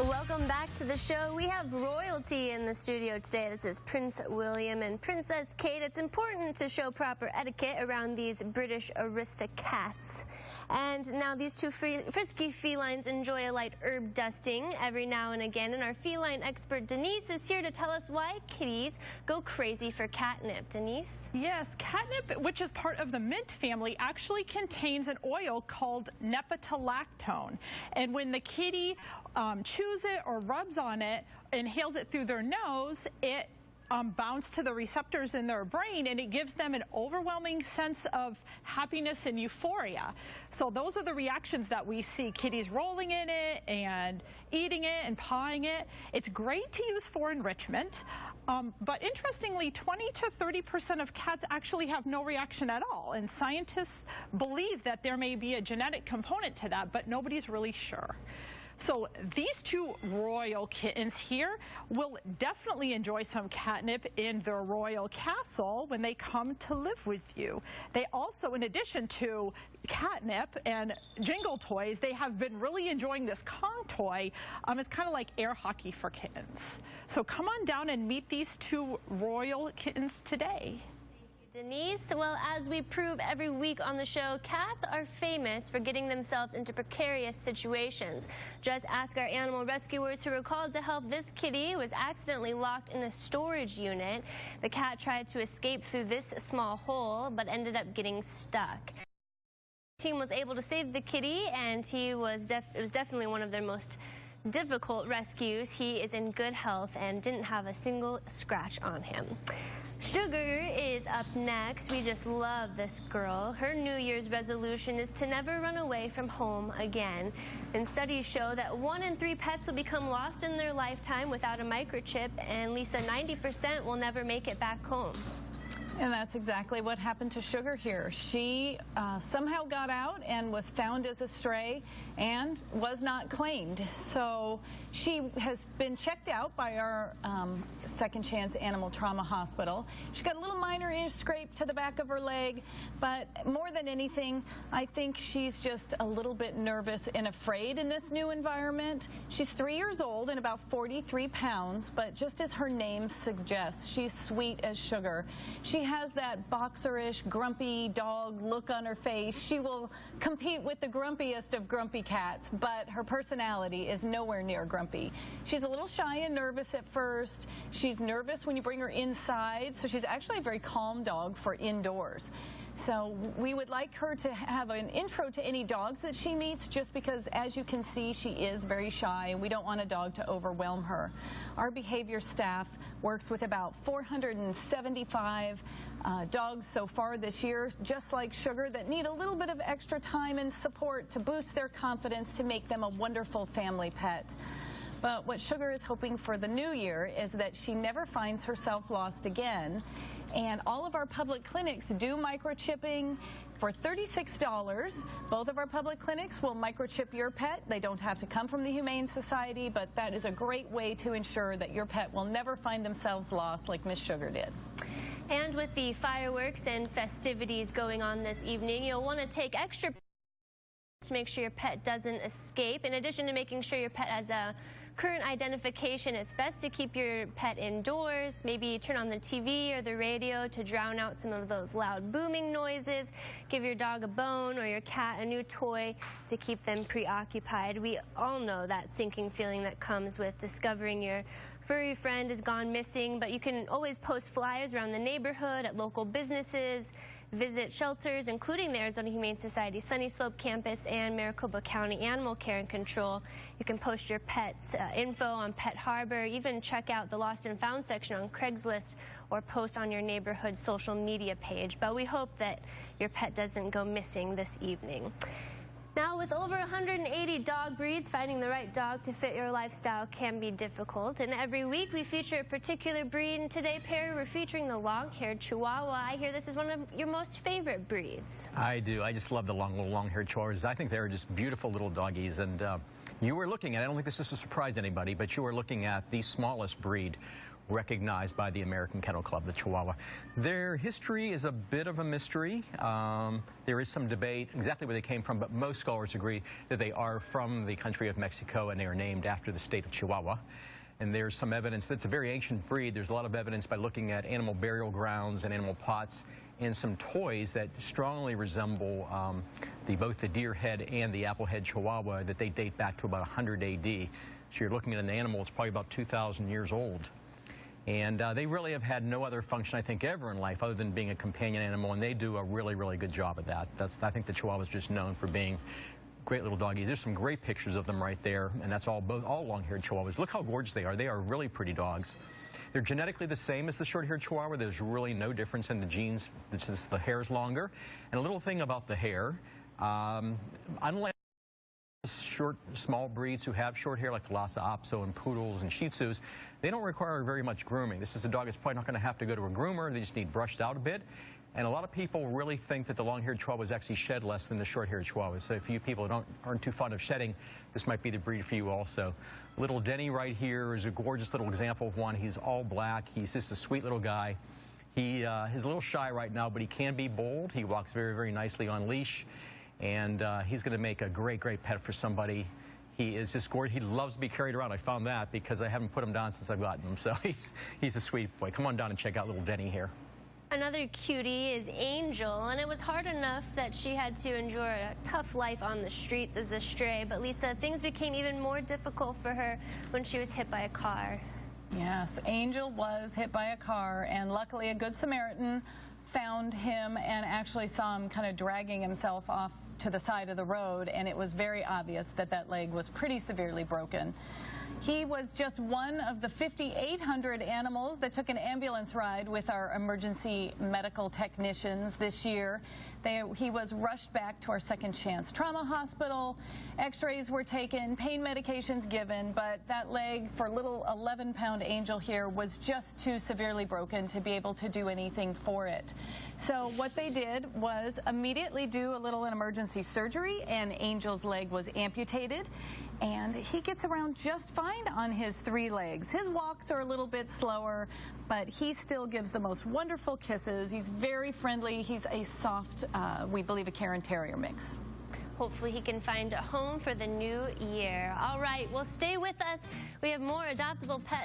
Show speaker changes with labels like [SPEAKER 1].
[SPEAKER 1] Welcome back to the show. We have royalty in the studio today. This is Prince William and Princess Kate. It's important to show proper etiquette around these British Aristocats. And now these two frisky felines enjoy a light herb dusting every now and again. And our feline expert Denise is here to tell us why kitties go crazy for catnip. Denise?
[SPEAKER 2] Yes, catnip, which is part of the mint family, actually contains an oil called nepetalactone. And when the kitty chews it or rubs on it, inhales it through their nose, it bounds to the receptors in their brain, and it gives them an overwhelming sense of happiness and euphoria. So those are the reactions that we see, kitties rolling in it and eating it and pawing it. It's great to use for enrichment, but interestingly, 20 to 30% of cats actually have no reaction at all, and scientists believe that there may be a genetic component to that, but nobody's really sure. So these two royal kittens here will definitely enjoy some catnip in their royal castle when they come to live with you. They also, in addition to catnip and jingle toys, they have been really enjoying this Kong toy. It's kind of like air hockey for kittens. So come on down and meet these two royal kittens today.
[SPEAKER 1] Denise, well, as we prove every week on the show, cats are famous for getting themselves into precarious situations. Just ask our animal rescuers who were called to help this kitty who was accidentally locked in a storage unit. The cat tried to escape through this small hole, but ended up getting stuck. The team was able to save the kitty, and it was definitely one of their most difficult rescues. He is in good health and didn't have a single scratch on him. Sugar is up next. We just love this girl. Her New Year's resolution is to never run away from home again. And studies show that 1 in 3 pets will become lost in their lifetime without a microchip, and Lisa, 90% will never make it back home.
[SPEAKER 3] And that's exactly what happened to Sugar here. She somehow got out and was found as a stray and was not claimed. So she has been checked out by our Second Chance Animal Trauma Hospital. She's got a little minor-ish scrape to the back of her leg, but more than anything, I think she's just a little bit nervous and afraid in this new environment. She's 3 years old and about 43 pounds, but just as her name suggests, she's sweet as sugar. She has that boxerish, grumpy dog look on her face. She will compete with the grumpiest of grumpy cats, but her personality is nowhere near grumpy. She's a little shy and nervous at first. She's nervous when you bring her inside, so she's actually a very calm dog for indoors. So we would like her to have an intro to any dogs that she meets, just because, as you can see, she is very shy, and we don't want a dog to overwhelm her. Our behavior staff works with about 475 dogs so far this year, just like Sugar, that need a little bit of extra time and support to boost their confidence to make them a wonderful family pet. But what Sugar is hoping for the new year is that she never finds herself lost again. And all of our public clinics do microchipping for $36. Both of our public clinics will microchip your pet. They don't have to come from the Humane Society, but that is a great way to ensure that your pet will never find themselves lost like Miss Sugar did.
[SPEAKER 1] And with the fireworks and festivities going on this evening, you'll want to take extra to make sure your pet doesn't escape. In addition to making sure your pet has a current identification, it's best to keep your pet indoors. Maybe turn on the TV or the radio to drown out some of those loud booming noises. Give your dog a bone or your cat a new toy to keep them preoccupied. We all know that sinking feeling that comes with discovering your furry friend has gone missing, but you can always post flyers around the neighborhood, at local businesses, visit shelters, including the Arizona Humane Society Sunny Slope campus and Maricopa County Animal Care and Control. You can post your pet's info on Pet Harbor, even check out the Lost and Found section on Craigslist, or post on your neighborhood social media page. But we hope that your pet doesn't go missing this evening. Now, with over 180 dog breeds, finding the right dog to fit your lifestyle can be difficult. And every week we feature a particular breed. And today, Perry, we're featuring the Longhaired Chihuahua. I hear this is one of your most favorite breeds.
[SPEAKER 4] I do. I just love the Longhaired Chihuahuas. I think they're just beautiful little doggies. And you were looking at, I don't think this is a surprise to anybody, but you were looking at the smallest breed recognized by the American Kennel Club, the Chihuahua. Their history is a bit of a mystery. There is some debate exactly where they came from, but most scholars agree that they are from the country of Mexico and they are named after the state of Chihuahua. And there's some evidence that's a very ancient breed. There's a lot of evidence by looking at animal burial grounds and animal plots and some toys that strongly resemble both the deer head and the applehead Chihuahua, that they date back to about 100 AD. So you're looking at an animal that's probably about 2,000 years old. And they really have had no other function, I think, ever in life other than being a companion animal, and they do a really, really good job at that. I think the Chihuahua is just known for being great little doggies. There's some great pictures of them right there, and that's all long-haired Chihuahuas. Look how gorgeous they are. They are really pretty dogs. They're genetically the same as the short-haired Chihuahua. There's really no difference in the genes. It's just the hair is longer. And a little thing about the hair, unlike small breeds who have short hair like the Lhasa Apso and Poodles and Shih Tzus, they don't require very much grooming. This is a dog that's probably not going to have to go to a groomer. They just need brushed out a bit. And a lot of people really think that the long-haired Chihuahuas actually shed less than the short-haired Chihuahuas. So if you people aren't too fond of shedding, this might be the breed for you also. Little Denny right here is a gorgeous little example of one. He's all black. He's just a sweet little guy. He's a little shy right now, but he can be bold. He walks very, very nicely on leash. And he's going to make a great, great pet for somebody. He is just gorgeous. He loves to be carried around. I found that because I haven't put him down since I've gotten him. So he's a sweet boy. Come on down and check out little Denny here.
[SPEAKER 1] Another cutie is Angel, and it was hard enough that she had to endure a tough life on the streets as a stray. But Lisa, things became even more difficult for her when she was hit by a car.
[SPEAKER 3] Yes, Angel was hit by a car, and luckily a Good Samaritan found him and actually saw him kind of dragging himself off to the side of the road, and it was very obvious that that leg was pretty severely broken. He was just one of the 5,800 animals that took an ambulance ride with our emergency medical technicians this year. He was rushed back to our Second Chance Trauma Hospital. X-rays were taken, pain medications given, but that leg for little 11-pound Angel here was just too severely broken to be able to do anything for it. So what they did was immediately do a little emergency surgery, and Angel's leg was amputated. And he gets around just fine on his 3 legs. His walks are a little bit slower, but he still gives the most wonderful kisses. He's very friendly. He's a soft, we believe, a Cairn Terrier mix.
[SPEAKER 1] Hopefully he can find a home for the new year. All right, well, stay with us. We have more adoptable pets.